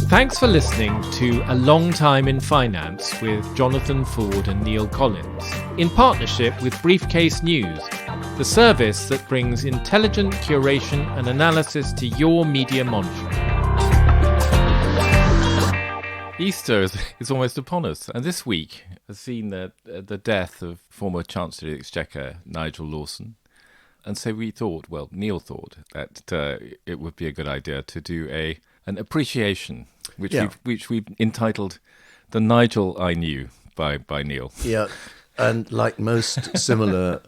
Thanks for listening to A Long Time in Finance with Jonathan Ford and Neil Collins, in partnership with Briefcase.News, the service that brings intelligent curation and analysis to your media monitoring. Easter is almost upon us, and this week has seen the death of former Chancellor of the Exchequer, Nigel Lawson. And so Neil thought that it would be a good idea to do an appreciation, which we've entitled "The Nigel I Knew" by Neil. Yeah, and like most similar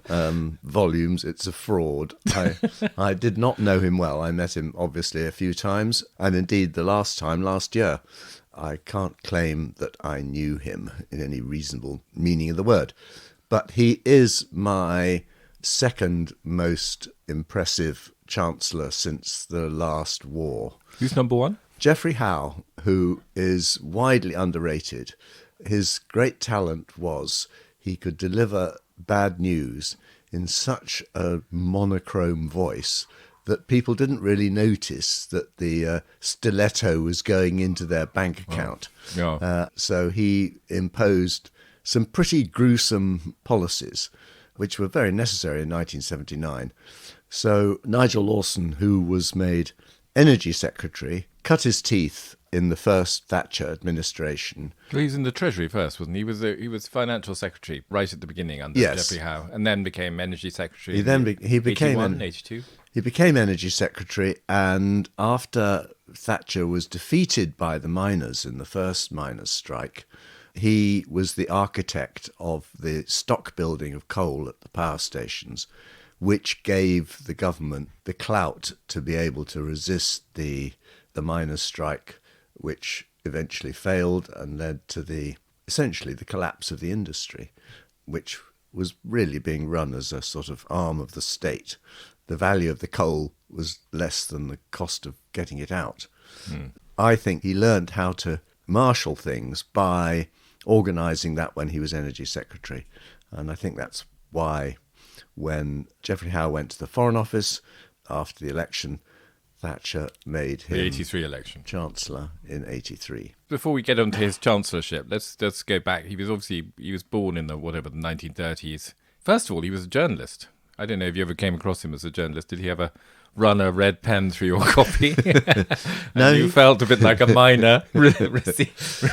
volumes, it's a fraud. I did not know him well. I met him obviously a few times, and indeed the last time last year. I can't claim that I knew him in any reasonable meaning of the word, but he is my second most impressive Chancellor since the last war. Who's number one? Geoffrey Howe, who is widely underrated. His great talent was he could deliver bad news in such a monochrome voice that people didn't really notice that the stiletto was going into their bank account. Oh. Yeah. So he imposed some pretty gruesome policies, which were very necessary in 1979. So Nigel Lawson, who was made Energy Secretary, cut his teeth in the first Thatcher administration. Well, he was in the Treasury first, wasn't he? He was Financial Secretary right at the beginning under Geoffrey Howe, and then became Energy Secretary. He became 82. He became Energy Secretary, and after Thatcher was defeated by the miners in the first miners' strike, he was the architect of the stock building of coal at the power stations, which gave the government the clout to be able to resist the miners' strike, which eventually failed and led to essentially the collapse of the industry, which was really being run as a sort of arm of the state. The value of the coal was less than the cost of getting it out. I think he learned how to marshal things by organising that when he was Energy Secretary. And I think that's why when Geoffrey Howe went to the Foreign Office after the election, Thatcher made him the 83 election Chancellor in 83. Before we get on to his chancellorship, let's go back. He was born in the 1930s. First of all, he was a journalist. I don't know if you ever came across him as a journalist. Did he ever run a red pen through your copy? No, you felt a bit like a miner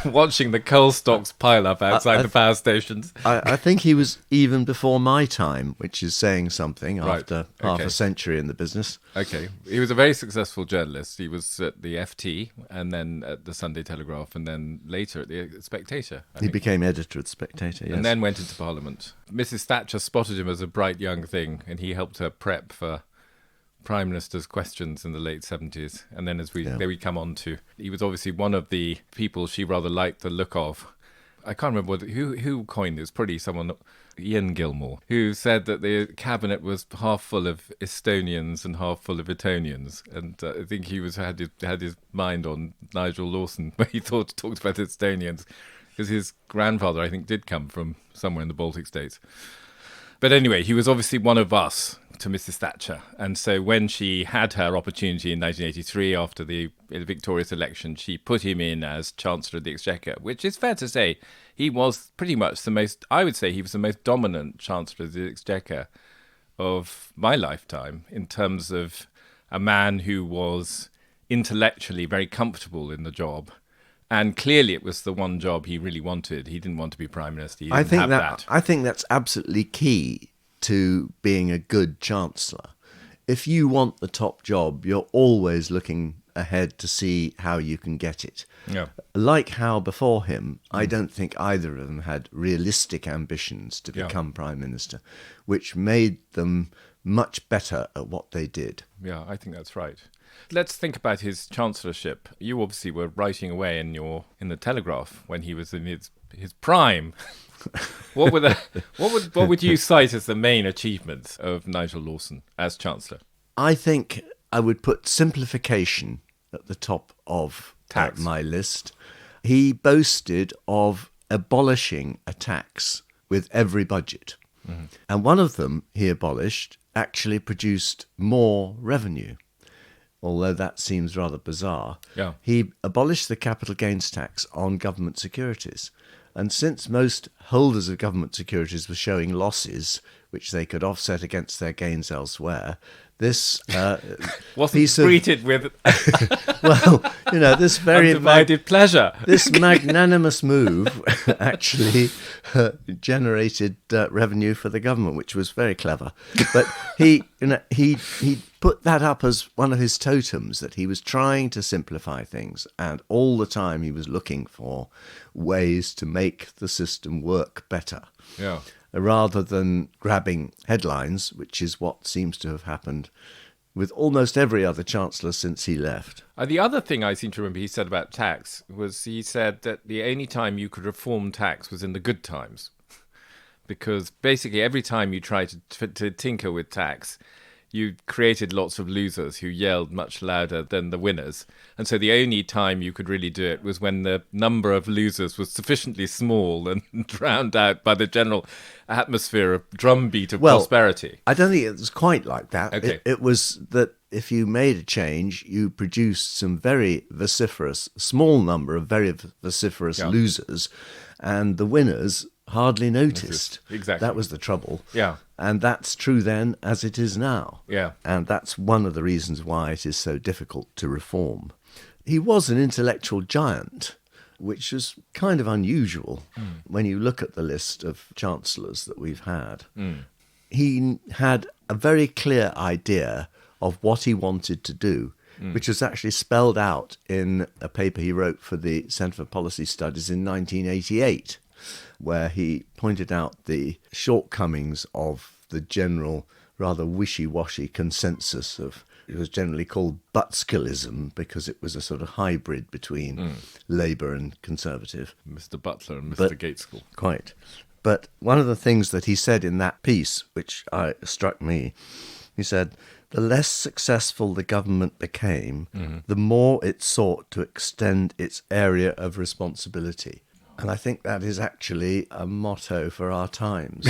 watching the coal stocks pile up outside the power stations. I think he was even before my time, which is saying something after half a century in the business. Okay. He was a very successful journalist. He was at the FT and then at the Sunday Telegraph and then later at the Spectator. He became editor of the Spectator, yes. And then went into Parliament. Mrs. Thatcher spotted him as a bright young thing and he helped her prep for Prime Minister's questions in the late 70s. And then we come on to, he was obviously one of the people she rather liked the look of. I can't remember who coined this, probably someone, Ian Gilmore, who said that the cabinet was half full of Estonians and half full of Etonians. And I think he had his mind on Nigel Lawson when he talked about Estonians, because his grandfather, I think, did come from somewhere in the Baltic states. But anyway, he was obviously one of us to Mrs. Thatcher. And so when she had her opportunity in 1983 after the victorious election, she put him in as Chancellor of the Exchequer, which is fair to say he was pretty much I would say he was the most dominant Chancellor of the Exchequer of my lifetime in terms of a man who was intellectually very comfortable in the job. And clearly it was the one job he really wanted. He didn't want to be Prime Minister. He didn't have that. I think that's absolutely key to being a good Chancellor. If you want the top job, you're always looking ahead to see how you can get it. Yeah. Like Howe before him, I don't think either of them had realistic ambitions to become Prime Minister, which made them much better at what they did. Yeah, I think that's right. Let's think about his chancellorship. You obviously were writing away in the Telegraph when he was in his prime. What would you cite as the main achievements of Nigel Lawson as Chancellor? I think I would put simplification at the top of my list. He boasted of abolishing a tax with every budget. Mm-hmm. And one of them he abolished, actually produced more revenue, although that seems rather bizarre. Yeah. He abolished the capital gains tax on government securities. And since most holders of government securities were showing losses, which they could offset against their gains elsewhere, this wasn't greeted with well, this very undivided pleasure. This magnanimous move actually generated revenue for the government, which was very clever. But he put that up as one of his totems, that he was trying to simplify things, and all the time he was looking for ways to make the system work better. Yeah. Rather than grabbing headlines, which is what seems to have happened with almost every other Chancellor since he left. The other thing I seem to remember he said about tax was he said that the only time you could reform tax was in the good times. Because basically every time you tried to tinker with tax, you created lots of losers who yelled much louder than the winners. And so the only time you could really do it was when the number of losers was sufficiently small and drowned out by the general atmosphere of drumbeat of prosperity. I don't think it was quite like that. Okay. It was that if you made a change, you produced some very vociferous, small number of very vociferous losers, and the winners hardly noticed. Exactly. That was the trouble. Yeah. And that's true then as it is now. Yeah. And that's one of the reasons why it is so difficult to reform. He was an intellectual giant, which is kind of unusual when you look at the list of chancellors that we've had. He had a very clear idea of what he wanted to do, which was actually spelled out in a paper he wrote for the Centre for Policy Studies in 1988, where he pointed out the shortcomings of the general, rather wishy-washy consensus of, it was generally called Butskillism, because it was a sort of hybrid between Labour and Conservative. Mr. Butler and Mr. Gateschall. Quite. But one of the things that he said in that piece, which struck me, he said, the less successful the government became, the more it sought to extend its area of responsibility. And I think that is actually a motto for our times.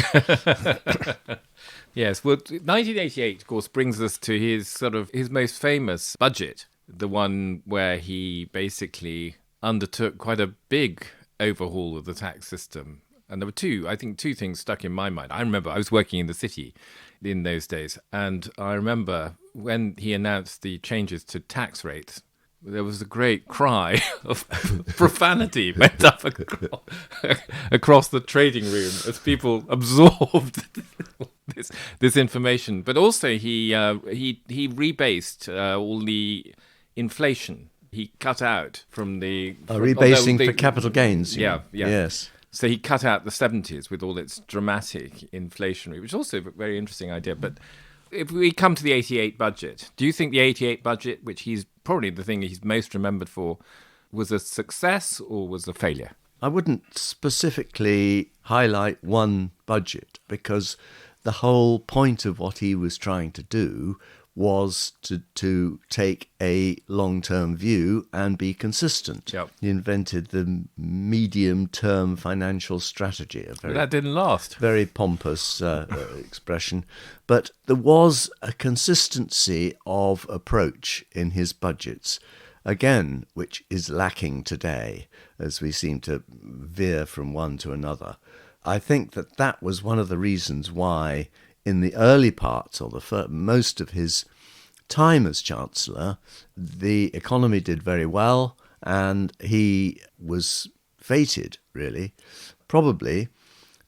Yes, well, 1988, of course, brings us to his most famous budget, the one where he basically undertook quite a big overhaul of the tax system. And there were two things stuck in my mind. I remember I was working in the city in those days, and I remember when he announced the changes to tax rates, there was a great cry of profanity went up across the trading room as people absorbed this information. But also he rebased all the inflation. He cut out from the rebasing for capital gains. Yeah. Yes. So he cut out the 70s with all its dramatic inflationary, which is also a very interesting idea. But if we come to the 88 budget, do you think the 88 budget, which he's probably the thing he's most remembered for, was a success or was a failure? I wouldn't specifically highlight one budget, because the whole point of what he was trying to do was to take a long-term view and be consistent. Yep. He invented the medium-term financial strategy. That didn't last. Very pompous expression. But there was a consistency of approach in his budgets, again, which is lacking today, as we seem to veer from one to another. I think that was one of the reasons why in the early parts, or most of his time as Chancellor, the economy did very well, and he was feted, really, probably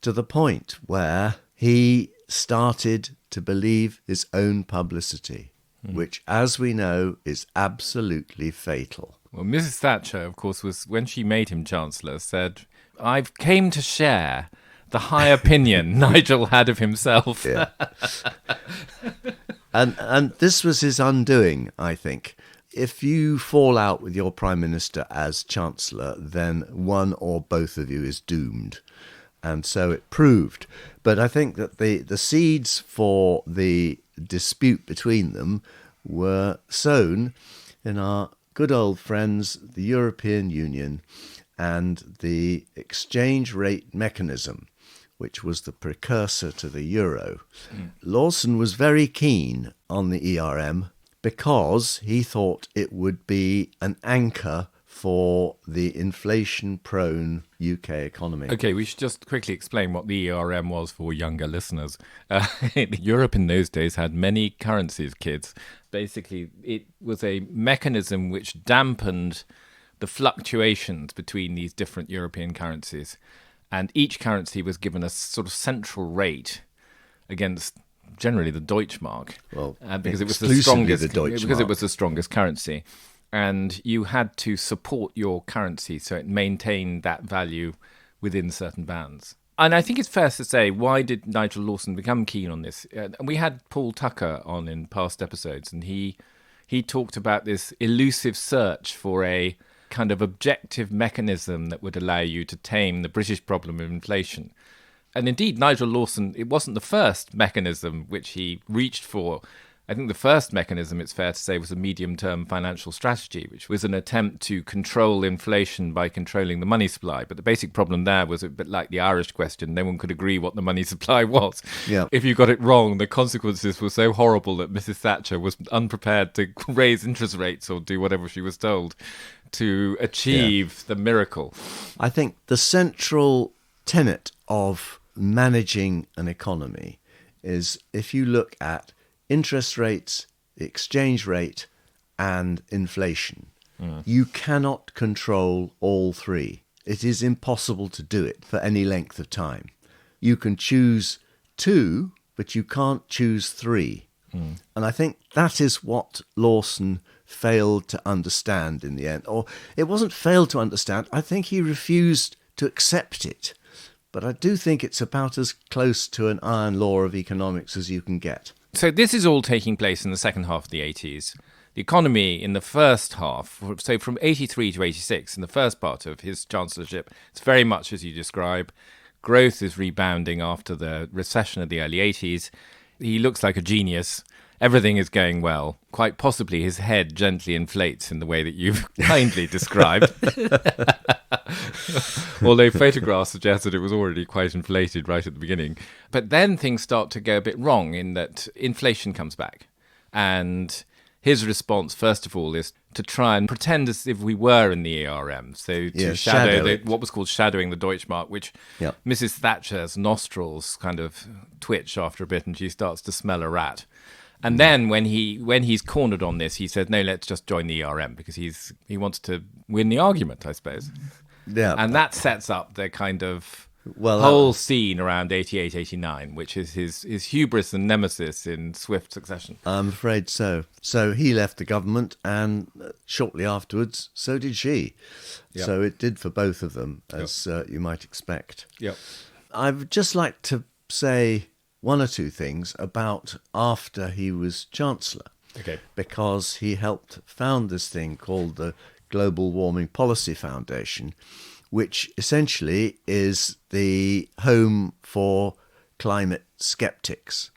to the point where he started to believe his own publicity, which, as we know, is absolutely fatal. Well, Mrs. Thatcher, of course, was when she made him Chancellor, said, "I've came to share the high opinion Nigel had of himself." Yeah. And this was his undoing, I think. If you fall out with your Prime Minister as Chancellor, then one or both of you is doomed. And so it proved. But I think that the seeds for the dispute between them were sown in our good old friends, the European Union, and the exchange rate mechanism, which was the precursor to the euro. Lawson was very keen on the ERM because he thought it would be an anchor for the inflation-prone UK economy. Okay, we should just quickly explain what the ERM was for younger listeners. Europe in those days had many currencies, kids. Basically, it was a mechanism which dampened the fluctuations between these different European currencies. And each currency was given a sort of central rate against generally the Deutschmark. Well, because it was the strongest currency. And you had to support your currency so it maintained that value within certain bands. And I think it's fair to say, why did Nigel Lawson become keen on this? We had Paul Tucker on in past episodes, and he talked about this elusive search for a kind of objective mechanism that would allow you to tame the British problem of inflation. And indeed, Nigel Lawson, it wasn't the first mechanism which he reached for. I think the first mechanism, it's fair to say, was a medium-term financial strategy, which was an attempt to control inflation by controlling the money supply. But the basic problem there was a bit like the Irish question. No one could agree what the money supply was. Yeah. If you got it wrong, the consequences were so horrible that Mrs. Thatcher was unprepared to raise interest rates or do whatever she was told to achieve the miracle. I think the central tenet of managing an economy is, if you look at interest rates, the exchange rate, and inflation, you cannot control all three. It is impossible to do it for any length of time. You can choose two, but you can't choose three. And I think that is what Lawson failed to understand in the end. Or it wasn't failed to understand, I think he refused to accept it. But I do think it's about as close to an iron law of economics as you can get. So this is all taking place in the second half of the 80s. The economy in the first half, so from 83 to 86, in the first part of his chancellorship, it's very much as you describe. Growth is rebounding after the recession of the early 80s. He looks like a genius. Everything is going well. Quite possibly his head gently inflates in the way that you've kindly described. Although photographs suggest that it was already quite inflated right at the beginning. But then things start to go a bit wrong in that inflation comes back. And his response, first of all, is to try and pretend as if we were in the ERM. So to shadow what was called shadowing the Deutschmark, which Mrs. Thatcher's nostrils kind of twitch after a bit and she starts to smell a rat. And then when he's cornered on this, he said, no, let's just join the ERM because he wants to win the argument, I suppose. Yeah. And that sets up the kind of whole scene around 88, 89, which is his hubris and nemesis in swift succession. I'm afraid so. So he left the government, and shortly afterwards, so did she. Yep. So it did for both of them, as you might expect. Yep. I'd just like to say one or two things about after he was Chancellor. Okay. Because he helped found this thing called the Global Warming Policy Foundation, which essentially is the home for climate skeptics.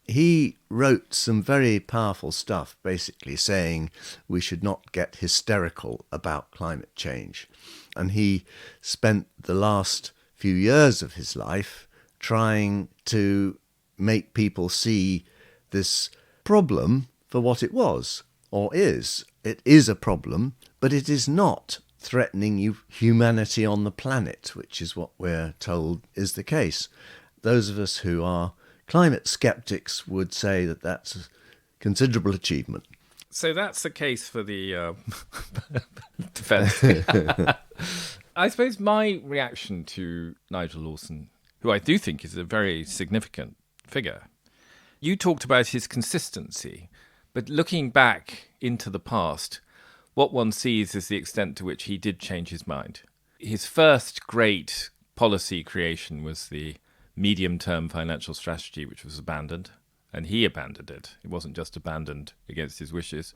He wrote some very powerful stuff, basically saying we should not get hysterical about climate change. And he spent the last few years of his life trying to make people see this problem for what it was or is. It is a problem, but it is not threatening humanity on the planet, which is what we're told is the case. Those of us who are climate skeptics would say that that's a considerable achievement. So that's the case for the defence. I suppose my reaction to Nigel Lawson, who I do think is a very significant figure, you talked about his consistency, but looking back into the past, what one sees is the extent to which he did change his mind. His first great policy creation was the medium-term financial strategy, which was abandoned, and he abandoned it. It wasn't just abandoned against his wishes.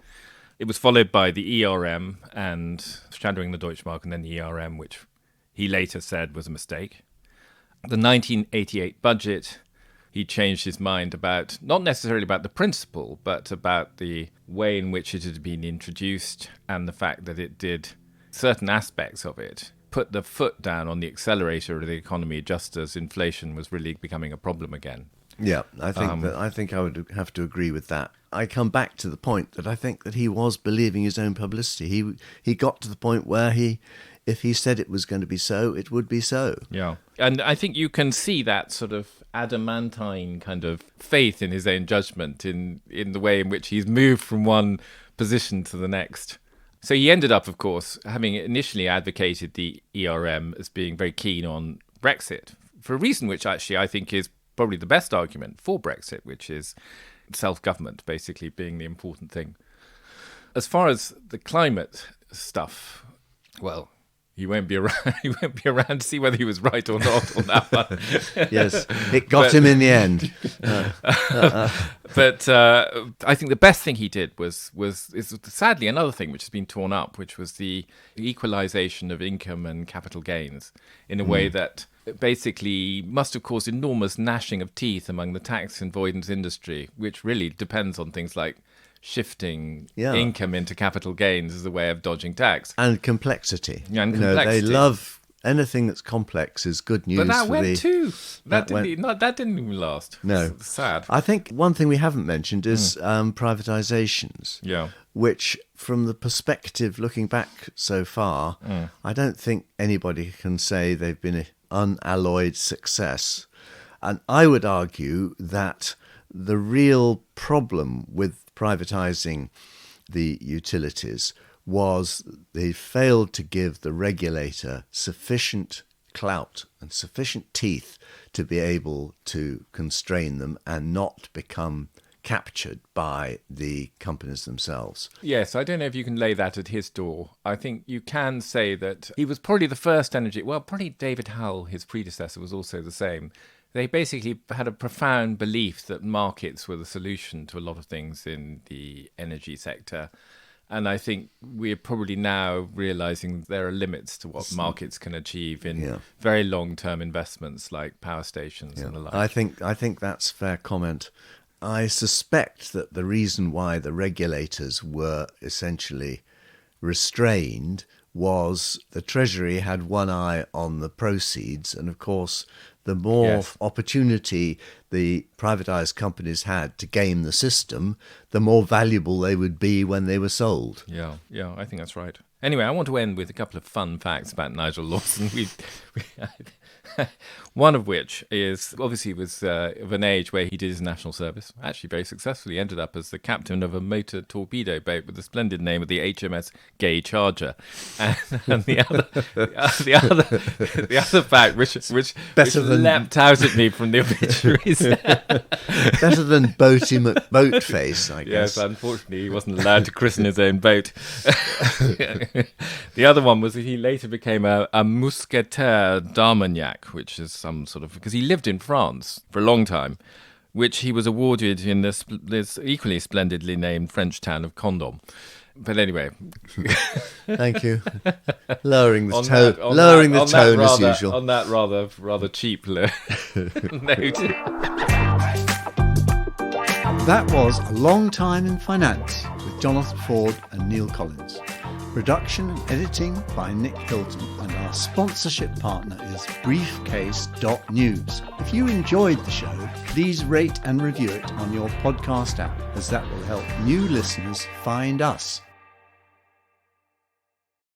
It was followed by the ERM and shadowing the Deutschmark, and then the ERM, which he later said was a mistake. The 1988 budget, he changed his mind about, not necessarily about the principle, but about the way in which it had been introduced and the fact that it did certain aspects of it put the foot down on the accelerator of the economy just as inflation was really becoming a problem again. Yeah, I think I would have to agree with that. I come back to the point that I think that he was believing his own publicity. He got to the point where if he said it was going to be so, it would be so. Yeah. And I think you can see that sort of adamantine kind of faith in his own judgment in the way in which he's moved from one position to the next. So he ended up, of course, having initially advocated the ERM as being very keen on Brexit, for a reason which actually I think is probably the best argument for Brexit, which is self-government basically being the important thing. As far as the climate stuff, well, he won't be around. He won't be around to see whether he was right or not on that one. Yes, it got him in the end. But I think the best thing he did is sadly another thing which has been torn up, which was the equalisation of income and capital gains in a way that basically must have caused enormous gnashing of teeth among the tax avoidance industry, which really depends on things like shifting income into capital gains as a way of dodging tax. And complexity. Yeah, and complexity. They love anything that's complex is good news. But that went too. That didn't even last. No. It's sad. I think one thing we haven't mentioned is privatisations. Yeah. Which, from the perspective looking back so far, I don't think anybody can say they've been an unalloyed success. And I would argue that the real problem with privatising the utilities was they failed to give the regulator sufficient clout and sufficient teeth to be able to constrain them and not become captured by the companies themselves. Yes, I don't know if you can lay that at his door. I think you can say that he was probably the first probably David Hull, his predecessor, was also the same. They basically had a profound belief that markets were the solution to a lot of things in the energy sector. And I think we're probably now realising there are limits to what markets can achieve in very long-term investments like power stations and the like. I think that's a fair comment. I suspect that the reason why the regulators were essentially restrained was the Treasury had one eye on the proceeds, and of course the more opportunity the privatised companies had to game the system, the more valuable they would be when they were sold. Yeah, I think that's right. Anyway, I want to end with a couple of fun facts about Nigel Lawson. One of which is, obviously, he was of an age where he did his national service, actually very successfully. He ended up as the captain of a motor torpedo boat with the splendid name of the HMS Gay Charger. And the other fact, which leapt out at me from the obituaries. Better than Boaty McBoatface, I guess. Yes, unfortunately, he wasn't allowed to christen his own boat. The other one was that he later became a Mousquetaire d'Armagnac, which is some sort of, because he lived in France for a long time, which he was awarded in this equally splendidly named French town of Condom. But anyway, thank you. Lowering the tone as usual. On that rather cheap note. That was A Long Time in Finance with Jonathan Ford and Neil Collins. Production and editing by Nick Hilton, and our sponsorship partner is Briefcase.News. If you enjoyed the show, please rate and review it on your podcast app, as that will help new listeners find us.